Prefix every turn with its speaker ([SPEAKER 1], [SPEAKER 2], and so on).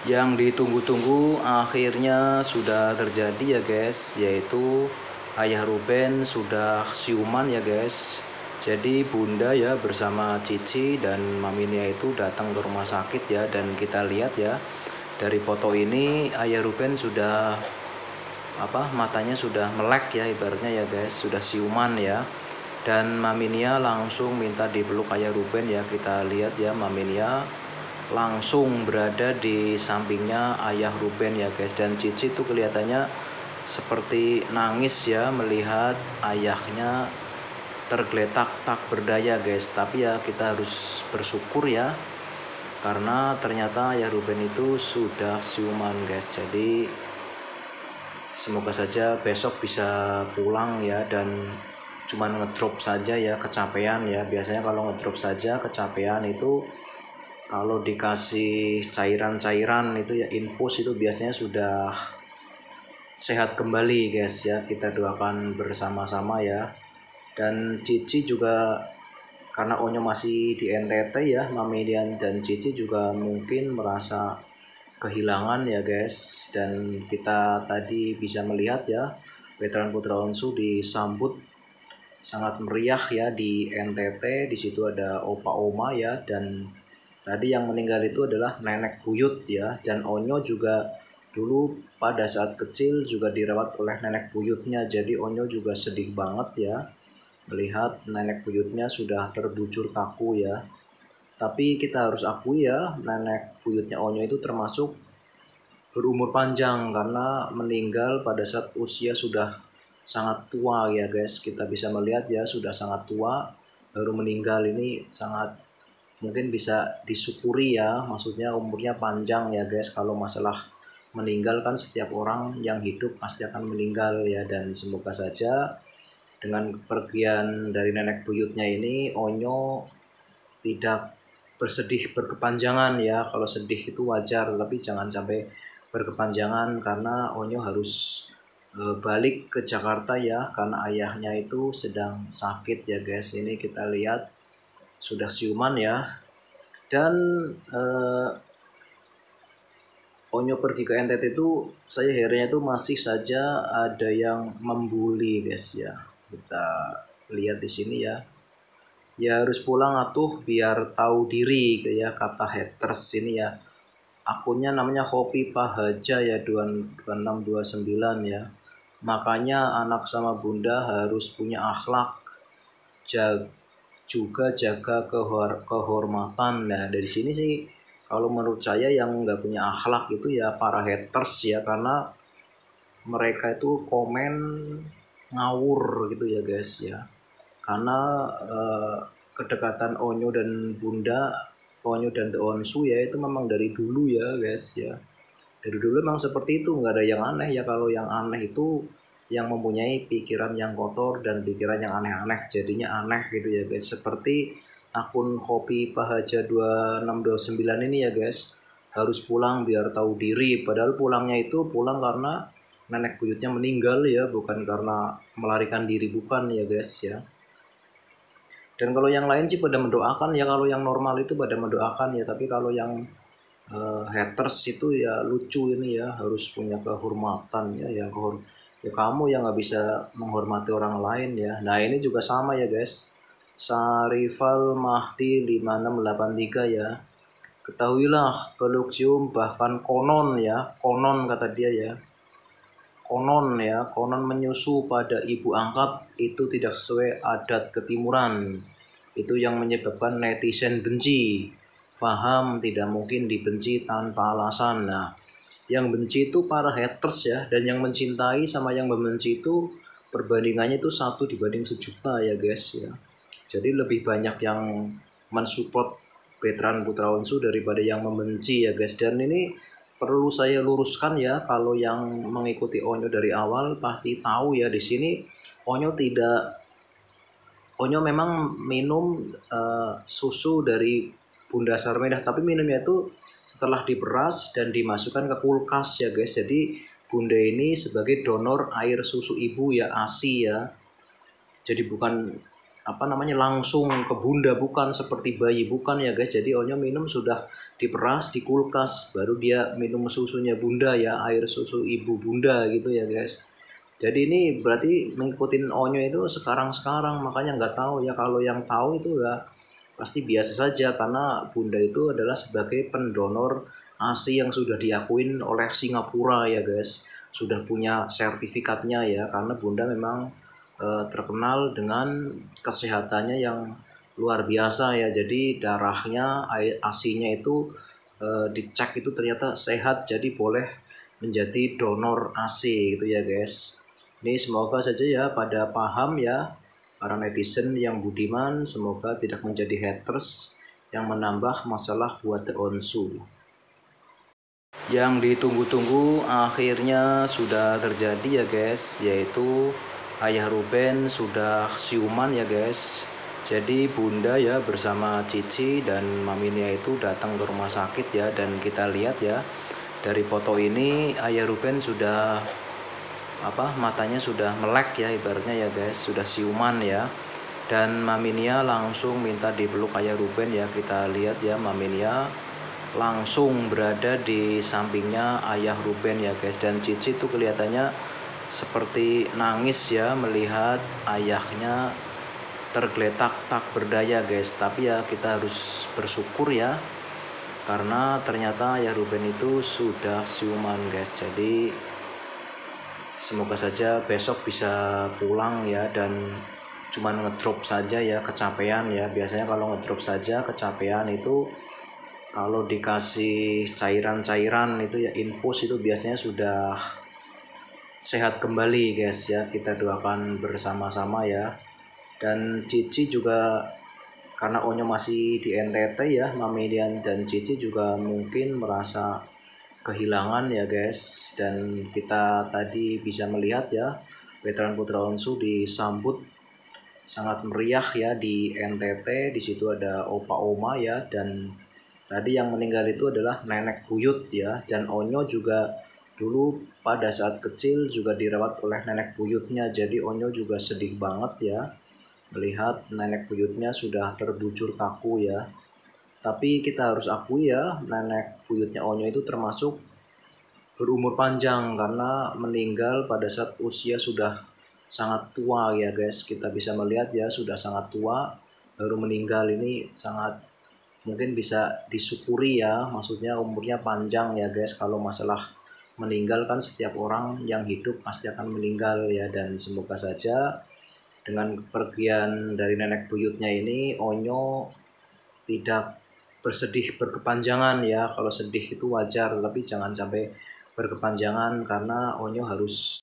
[SPEAKER 1] Yang ditunggu-tunggu akhirnya sudah terjadi ya guys, yaitu Ayah Ruben sudah siuman ya guys. Jadi bunda ya bersama Cici dan maminya itu datang ke rumah sakit ya, dan kita lihat ya dari foto ini Ayah Ruben sudah matanya sudah melek ya ibaratnya ya guys, sudah siuman ya. Dan maminya langsung minta dipeluk Ayah Ruben ya, kita lihat ya maminya langsung berada di sampingnya Ayah Ruben ya guys. Dan Cici tuh kelihatannya seperti nangis ya melihat ayahnya tergeletak tak berdaya guys. Tapi ya kita harus bersyukur ya, karena ternyata Ayah Ruben itu sudah siuman guys. Jadi semoga saja besok bisa pulang ya, dan cuman ngedrop saja ya, kecapean ya. Biasanya kalau ngedrop saja kecapean itu, kalau dikasih cairan-cairan itu ya, infus itu biasanya sudah sehat kembali guys ya. Kita doakan bersama-sama ya. Dan Cici juga, karena Onyo masih di NTT ya, Mami dan Cici juga mungkin merasa kehilangan ya guys. Dan kita tadi bisa melihat ya, Veteran Putra Onsu disambut sangat meriah ya di NTT. Di situ ada opa oma ya, dan tadi yang meninggal itu adalah nenek buyut ya. Dan Onyo juga dulu pada saat kecil juga dirawat oleh nenek buyutnya. Jadi Onyo juga sedih banget ya melihat nenek buyutnya sudah terbujur kaku ya. Tapi kita harus akui ya, nenek buyutnya Onyo itu termasuk berumur panjang karena meninggal pada saat usia sudah sangat tua ya guys. Kita bisa melihat ya, sudah sangat tua baru meninggal. Ini sangat mungkin bisa disyukuri ya, maksudnya umurnya panjang ya guys. Kalau masalah meninggal kan setiap orang yang hidup pasti akan meninggal ya. Dan semoga saja dengan kepergian dari nenek buyutnya ini Onyo tidak bersedih berkepanjangan ya. Kalau sedih itu wajar, tapi jangan sampai berkepanjangan karena Onyo harus balik ke Jakarta ya, karena ayahnya itu sedang sakit ya guys. Ini kita lihat sudah siuman ya. Dan Onyo pergi ke NTT itu, saya herannya itu masih saja ada yang membuli guys ya. Kita lihat di sini ya. Ya harus pulang atuh biar tahu diri ya, kata haters ini ya. Akunnya namanya Hopi Pahaja ya, 2629 ya. Makanya anak sama bunda harus punya akhlak, juga jaga kehormatan. Nah dari sini sih kalau menurut saya yang nggak punya akhlak itu ya para haters ya, karena mereka itu komen ngawur gitu ya guys ya. Karena kedekatan Onyo dan bunda, Onyo dan Onsu ya, itu memang dari dulu ya guys ya. Dari dulu memang seperti itu, nggak ada yang aneh ya. Kalau yang aneh itu yang mempunyai pikiran yang kotor dan pikiran yang aneh-aneh, jadinya aneh gitu ya guys. Seperti akun Hopi Pahaja 2629 ini ya guys, harus pulang biar tahu diri. Padahal pulangnya itu pulang karena nenek buyutnya meninggal ya, bukan karena melarikan diri, bukan ya guys ya. Dan kalau yang lain sih pada mendoakan ya, kalau yang normal itu pada mendoakan ya. Tapi kalau yang haters itu ya lucu ini ya, harus punya kehormatan ya. Ya kamu yang nggak bisa menghormati orang lain ya. Nah ini juga sama ya guys, Sarifal Mahdi 5683 ya. Ketahuilah Peluxium bahkan konon ya, konon kata dia ya, konon menyusu pada ibu angkat itu tidak sesuai adat ketimuran. Itu yang menyebabkan netizen benci. Faham tidak mungkin dibenci tanpa alasan. Nah, yang benci itu para haters ya, dan yang mencintai sama yang membenci itu perbandingannya itu 1:1.000.000 ya guys ya. Jadi lebih banyak yang mensupport Veteran Putra Onsu daripada yang membenci ya guys. Dan ini perlu saya luruskan ya, kalau yang mengikuti Onyo dari awal pasti tahu ya, di sini Onyo memang minum susu dari Bunda Sarmedah, tapi minumnya itu setelah diperas dan dimasukkan ke kulkas ya guys. Jadi Bunda ini sebagai donor air susu ibu ya, ASI ya. Jadi bukan langsung ke bunda, bukan seperti bayi, bukan ya guys. Jadi Onyo minum sudah diperas di kulkas, baru dia minum susunya bunda ya, air susu ibu bunda gitu ya guys. Jadi ini berarti mengikutin Onyo itu sekarang-sekarang, makanya nggak tahu ya. Kalau yang tahu itu ya pasti biasa saja, karena bunda itu adalah sebagai pendonor ASI yang sudah diakuin oleh Singapura ya guys, sudah punya sertifikatnya ya, karena bunda memang terkenal dengan kesehatannya yang luar biasa ya. Jadi darahnya, ASI-nya itu dicek itu ternyata sehat, jadi boleh menjadi donor ASI gitu ya guys. Ini semoga saja ya pada paham ya para netizen yang budiman, semoga tidak menjadi haters yang menambah masalah buat The Onsu. Yang ditunggu-tunggu akhirnya sudah terjadi ya guys, yaitu Ayah Ruben sudah siuman ya guys. Jadi bunda ya bersama Cici dan maminya itu datang ke rumah sakit ya, dan kita lihat ya dari foto ini Ayah Ruben sudah matanya sudah melek ya ibaratnya ya guys, sudah siuman ya. Dan Maminia langsung minta dipeluk Ayah Ruben ya. Kita lihat ya, Maminia langsung berada di sampingnya Ayah Ruben ya guys. Dan Cici tuh kelihatannya seperti nangis ya melihat ayahnya tergeletak tak berdaya guys. Tapi ya kita harus bersyukur ya, karena ternyata Ayah Ruben itu sudah siuman guys. Jadi semoga saja besok bisa pulang ya, dan cuman ngedrop saja ya, kecapean ya. Biasanya kalau ngedrop saja kecapean itu, kalau dikasih cairan-cairan itu ya, infus itu biasanya sudah sehat kembali guys ya. Kita doakan bersama-sama ya. Dan Cici juga, karena Onyo masih di NTT ya, Mami dan Cici juga mungkin merasa kehilangan ya guys. Dan kita tadi bisa melihat ya, veteran Putra Onsu disambut sangat meriah ya di NTT. Di situ ada opa oma ya, dan tadi yang meninggal itu adalah nenek buyut ya. Dan Onyo juga dulu pada saat kecil juga dirawat oleh nenek buyutnya. Jadi Onyo juga sedih banget ya melihat nenek buyutnya sudah terbujur kaku ya. Tapi kita harus akui ya, nenek buyutnya Onyo itu termasuk berumur panjang karena meninggal pada saat usia sudah sangat tua ya guys. Kita bisa melihat ya, sudah sangat tua baru meninggal. Ini sangat mungkin bisa disyukuri ya, maksudnya umurnya panjang ya guys. Kalau masalah meninggal kan setiap orang yang hidup pasti akan meninggal ya. Dan semoga saja dengan pergian dari nenek buyutnya ini Onyo tidak bersedih berkepanjangan ya. Kalau sedih itu wajar, tapi jangan sampai berkepanjangan, karena Onyo harus